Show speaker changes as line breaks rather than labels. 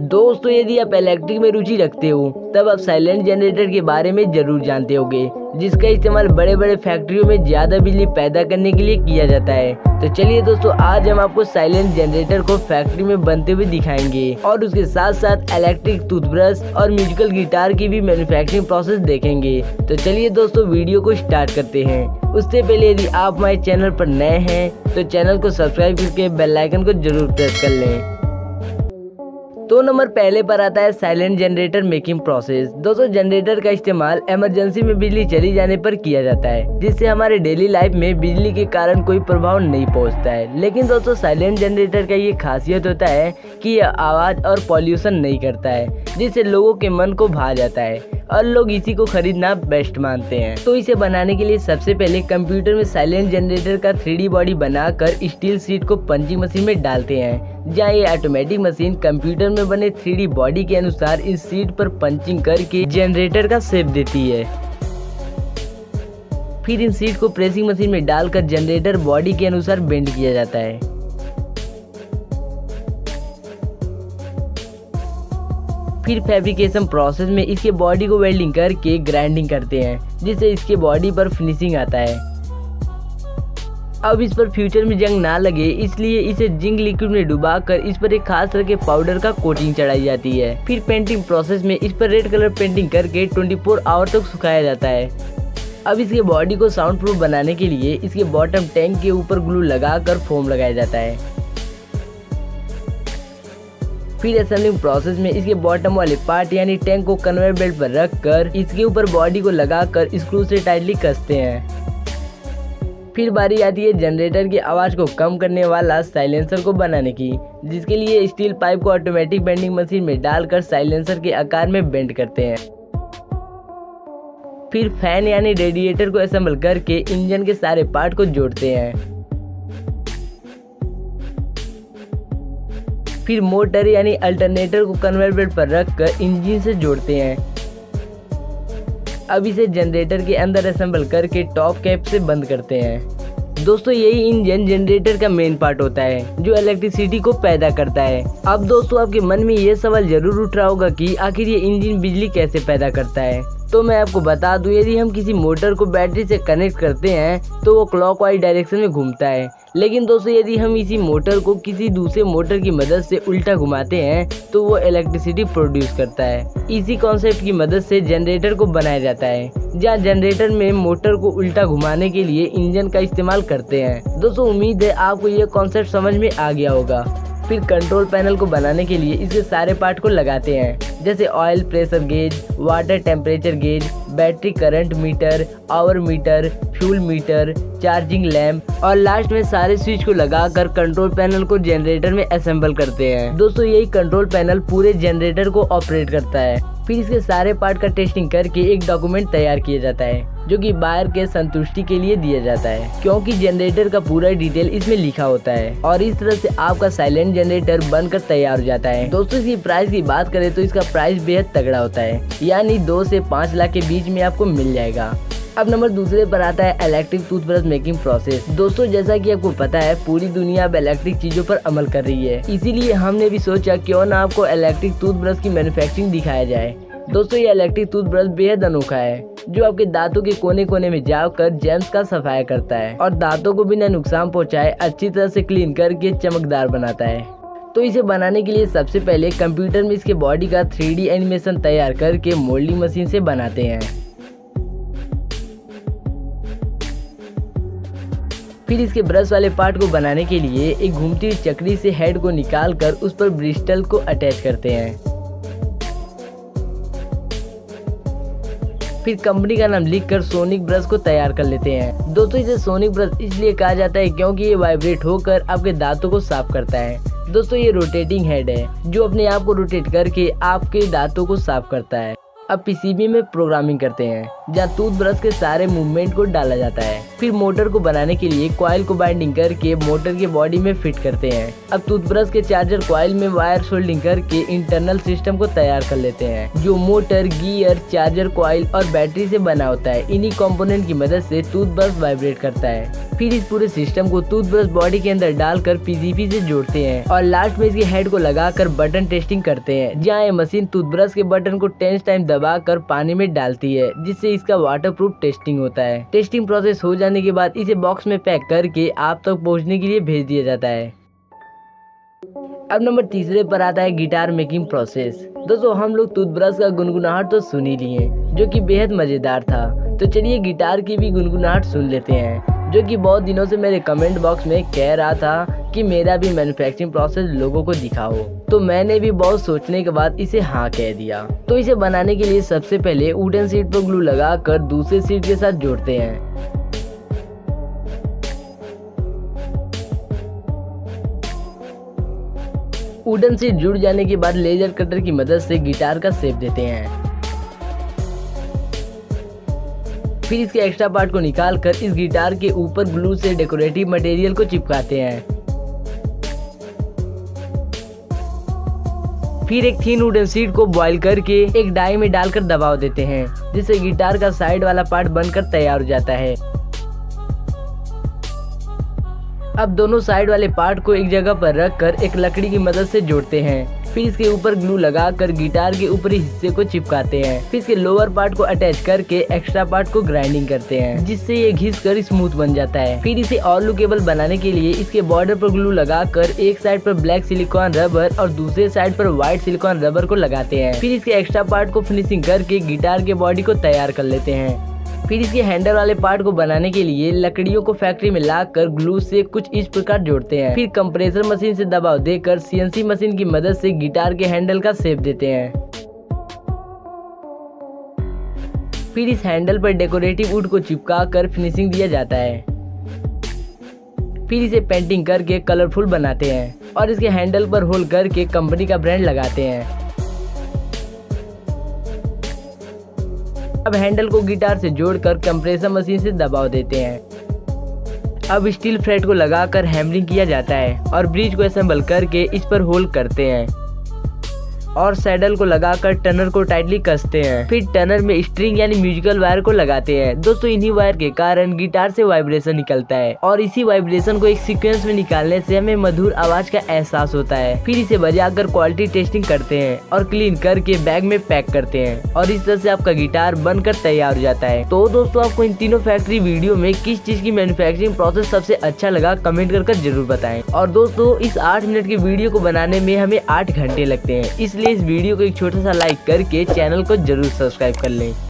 दोस्तों यदि आप इलेक्ट्रिक में रुचि रखते हो तब आप साइलेंट जनरेटर के बारे में जरूर जानते होंगे, जिसका इस्तेमाल बड़े बड़े फैक्ट्रियों में ज्यादा बिजली पैदा करने के लिए किया जाता है। तो चलिए दोस्तों, आज हम आपको साइलेंट जनरेटर को फैक्ट्री में बनते हुए दिखाएंगे और उसके साथ साथ इलेक्ट्रिक टूथब्रश और म्यूजिकल गिटार की भी मैन्युफैक्चरिंग प्रोसेस देखेंगे। तो चलिए दोस्तों, वीडियो को स्टार्ट करते हैं। उससे पहले यदि आप हमारे चैनल पर नए हैं तो चैनल को सब्सक्राइब करके बेल आइकन को जरूर प्रेस कर लें। तो नंबर पहले पर आता है साइलेंट जनरेटर मेकिंग प्रोसेस। दोस्तों जनरेटर का इस्तेमाल इमरजेंसी में बिजली चली जाने पर किया जाता है, जिससे हमारे डेली लाइफ में बिजली के कारण कोई प्रभाव नहीं पहुंचता है। लेकिन दोस्तों साइलेंट जनरेटर का ये खासियत होता है कि यह आवाज और पॉल्यूशन नहीं करता है, जिससे लोगों के मन को भा जाता है और लोग इसी को खरीदना बेस्ट मानते हैं। तो इसे बनाने के लिए सबसे पहले कंप्यूटर में साइलेंट जनरेटर का 3D बॉडी बनाकर स्टील शीट को पंचिंग मशीन में डालते हैं, जहाँ ये ऑटोमेटिक मशीन कंप्यूटर में बने 3D बॉडी के अनुसार इस शीट पर पंचिंग करके जनरेटर का शेप देती है। फिर इन शीट को प्रेसिंग मशीन में डालकर जनरेटर बॉडी के अनुसार बेंड किया जाता है। फिर फैब्रिकेशन प्रोसेस में इसके बॉडी को वेल्डिंग करके ग्राइंडिंग करते हैं, जिससे इसके बॉडी पर फिनिशिंग आता है। अब इस पर फ्यूचर में जंग ना लगे इसलिए इसे जिंक लिक्विड में डुबाकर इस पर एक खास तरह के पाउडर का कोटिंग चढ़ाई जाती है। फिर पेंटिंग प्रोसेस में इस पर रेड कलर पेंटिंग करके 24 आवर तक सुखाया जाता है। अब इसके बॉडी को साउंड प्रूफ बनाने के लिए इसके बॉटम टैंक के ऊपर ग्लू लगाकर फोम लगाया जाता है। फिर असेंबलिंग प्रोसेस में इसके बॉटम वाले पार्ट यानी टैंक को कन्वेयर बेल्ट पर रखकर इसके ऊपर बॉडी को लगाकर स्क्रू से टाइटली कसते हैं। फिर बारी आती है जनरेटर की आवाज को कम करने वाला साइलेंसर को बनाने की, जिसके लिए स्टील पाइप को ऑटोमेटिक बेंडिंग मशीन में डालकर साइलेंसर के आकार में बेंड करते हैं। फिर फैन यानी रेडिएटर को असेंबल करके इंजन के सारे पार्ट को जोड़ते हैं। फिर मोटर यानी अल्टरनेटर को कन्वेयर बेल्ट पर रखकर इंजन से जोड़ते हैं। अब इसे जनरेटर के अंदर असेंबल करके टॉप कैप से बंद करते हैं। दोस्तों यही इंजन जनरेटर का मेन पार्ट होता है जो इलेक्ट्रिसिटी को पैदा करता है। अब दोस्तों आपके मन में ये सवाल जरूर उठ रहा होगा कि आखिर ये इंजन बिजली कैसे पैदा करता है। तो मैं आपको बता दूं, यदि हम किसी मोटर को बैटरी से कनेक्ट करते हैं तो वो क्लॉकवाइज डायरेक्शन में घूमता है। लेकिन दोस्तों यदि हम इसी मोटर को किसी दूसरे मोटर की मदद से उल्टा घुमाते हैं तो वो इलेक्ट्रिसिटी प्रोड्यूस करता है। इसी कॉन्सेप्ट की मदद से जनरेटर को बनाया जाता है, जहाँ जनरेटर में मोटर को उल्टा घुमाने के लिए इंजन का इस्तेमाल करते हैं। दोस्तों उम्मीद है आपको ये कॉन्सेप्ट समझ में आ गया होगा। फिर कंट्रोल पैनल को बनाने के लिए इसके सारे पार्ट को लगाते हैं, जैसे oil pressure gauge, water temperature gauge, battery current meter, hour meter, fuel meter, charging lamp और लास्ट में सारे स्विच को लगाकर कंट्रोल पैनल को जनरेटर में असेंबल करते हैं। दोस्तों यही कंट्रोल पैनल पूरे जनरेटर को ऑपरेट करता है। फिर इसके सारे पार्ट का टेस्टिंग करके एक डॉक्यूमेंट तैयार किया जाता है, जो कि बायर के संतुष्टि के लिए दिया जाता है, क्योंकि जनरेटर का पूरा डिटेल इसमें लिखा होता है। और इस तरह से आपका साइलेंट जनरेटर बनकर तैयार हो जाता है। दोस्तों इसकी प्राइस की बात करें तो इसका प्राइस बेहद तगड़ा होता है, यानी 2 से 5 लाख के बीच में आपको मिल जाएगा। अब नंबर दूसरे पर आता है इलेक्ट्रिक टूथब्रश मेकिंग प्रोसेस। दोस्तों जैसा कि आपको पता है पूरी दुनिया अब इलेक्ट्रिक चीजों पर अमल कर रही है, इसीलिए हमने भी सोचा क्यों ना आपको इलेक्ट्रिक टूथब्रश की मैन्युफैक्चरिंग दिखाया जाए। दोस्तों ये इलेक्ट्रिक टूथब्रश बेहद अनोखा है, जो आपके दांतों के कोने कोने में जाकर जर्म्स का सफाया करता है और दांतों को बिना नुकसान पहुंचाए अच्छी तरह से क्लीन करके चमकदार बनाता है। तो इसे बनाने के लिए सबसे पहले कंप्यूटर में इसके बॉडी का 3D एनिमेशन तैयार करके मोल्डिंग मशीन से बनाते हैं। फिर इसके ब्रश वाले पार्ट को बनाने के लिए एक घूमती हुई चक्री से हेड को निकालकर उस पर ब्रिस्टल को अटैच करते हैं। फिर कंपनी का नाम लिखकर सोनिक ब्रश को तैयार कर लेते हैं। दोस्तों इसे सोनिक ब्रश इसलिए कहा जाता है क्योंकि ये वाइब्रेट होकर आपके दांतों को साफ करता है। दोस्तों ये रोटेटिंग हेड है जो अपने आप को रोटेट करके आपके दांतों को साफ करता है। अब पीसीबी में प्रोग्रामिंग करते हैं, जहाँ टूथब्रश के सारे मूवमेंट को डाला जाता है। फिर मोटर को बनाने के लिए कॉइल को बाइंडिंग करके मोटर के बॉडी में फिट करते हैं। अब टूथब्रश के चार्जर कॉइल में वायर सोल्डिंग करके इंटरनल सिस्टम को तैयार कर लेते हैं, जो मोटर, गियर, चार्जर कॉइल और बैटरी से बना होता है। इन्हीं कंपोनेंट की मदद से टूथब्रश वाइब्रेट करता है। फिर इस पूरे सिस्टम को टूथब्रश बॉडी के अंदर डालकर पीसीबी से जोड़ते हैं और लास्ट में इसके हेड को लगाकर बटन टेस्टिंग करते हैं, जहाँ ये मशीन टूथब्रश के बटन को 10 टाइम दबाकर पानी में डालती है, जिससे इसका वाटरप्रूफ टेस्टिंग होता है। टेस्टिंग प्रोसेस हो जाने के बाद इसे बॉक्स में पैक करके आप तक पहुँचने के लिए भेज दिया जाता है। अब नंबर तीसरे पर आता है गिटार मेकिंग प्रोसेस। दोस्तों हम लोग टूथब्रश का गुनगुनाहट तो सुन ही लिए, जो कि बेहद मजेदार था। तो चलिए गिटार की भी गुनगुनाहट सुन लेते हैं, जो कि बहुत दिनों से मेरे कमेंट बॉक्स में कह रहा था कि मेरा भी मैन्युफैक्चरिंग प्रोसेस लोगों को दिखाओ। तो मैंने भी बहुत सोचने के बाद इसे हाँ कह दिया। तो इसे बनाने के लिए सबसे पहले वुडन शीट पर ग्लू लगाकर दूसरे शीट के साथ जोड़ते हैं। वुडन शीट जुड़ जाने के बाद लेजर कटर की मदद से गिटार का शेप देते हैं। फिर इसके एक्स्ट्रा पार्ट को निकालकर इस गिटार के ऊपर ग्लू से डेकोरेटिव मटेरियल को चिपकाते हैं। फिर एक थिन वुडन शीट को बॉईल करके एक डाई में डालकर दबाव देते हैं, जिससे गिटार का साइड वाला पार्ट बनकर तैयार हो जाता है। अब दोनों साइड वाले पार्ट को एक जगह पर रखकर एक लकड़ी की मदद से जोड़ते हैं। फिर इसके ऊपर ग्लू लगाकर गिटार के ऊपरी हिस्से को चिपकाते हैं। फिर इसके लोअर पार्ट को अटैच करके एक्स्ट्रा पार्ट को ग्राइंडिंग करते हैं, जिससे ये घिसकर स्मूथ बन जाता है। फिर इसे और लुकेबल बनाने के लिए इसके बॉर्डर पर ग्लू लगाकर एक साइड पर ब्लैक सिलिकॉन रबर और दूसरे साइड पर व्हाइट सिलिकॉन रबर को लगाते हैं। फिर इसके एक्स्ट्रा पार्ट को फिनिशिंग करके गिटार के बॉडी को तैयार कर लेते हैं। फिर इसके हैंडल वाले पार्ट को बनाने के लिए लकड़ियों को फैक्ट्री में लाकर ग्लू से कुछ इस प्रकार जोड़ते हैं। फिर कंप्रेसर मशीन से दबाव देकर सीएनसी मशीन की मदद से गिटार के हैंडल का शेप देते हैं। फिर इस हैंडल पर डेकोरेटिव वुड को चिपका कर फिनिशिंग दिया जाता है। फिर इसे पेंटिंग करके कलरफुल बनाते हैं और इसके हैंडल पर होल करके कंपनी का ब्रांड लगाते हैं। अब हैंडल को गिटार से जोड़कर कंप्रेसर मशीन से दबाव देते हैं। अब स्टील फ्रेट को लगाकर हैमरिंग किया जाता है और ब्रिज को असेंबल करके इस पर होल करते हैं और सैडल को लगाकर टनर को टाइटली कसते हैं। फिर टनर में स्ट्रिंग यानी म्यूजिकल वायर को लगाते हैं। दोस्तों इन्हीं वायर के कारण गिटार से वाइब्रेशन निकलता है और इसी वाइब्रेशन को एक सीक्वेंस में निकालने से हमें मधुर आवाज का एहसास होता है। फिर इसे बजाकर क्वालिटी टेस्टिंग करते हैं और क्लीन करके बैग में पैक करते हैं और इस तरह से आपका गिटार बनकर तैयार हो जाता है। तो दोस्तों आपको इन तीनों फैक्ट्री वीडियो में किस चीज की मैन्युफैक्चरिंग प्रोसेस सबसे अच्छा लगा कमेंट कर जरूर बताएं। और दोस्तों इस 8 मिनट की वीडियो को बनाने में हमें 8 घंटे लगते हैं, इसलिए इस वीडियो को एक छोटा सा लाइक करके चैनल को जरूर सब्सक्राइब कर लें।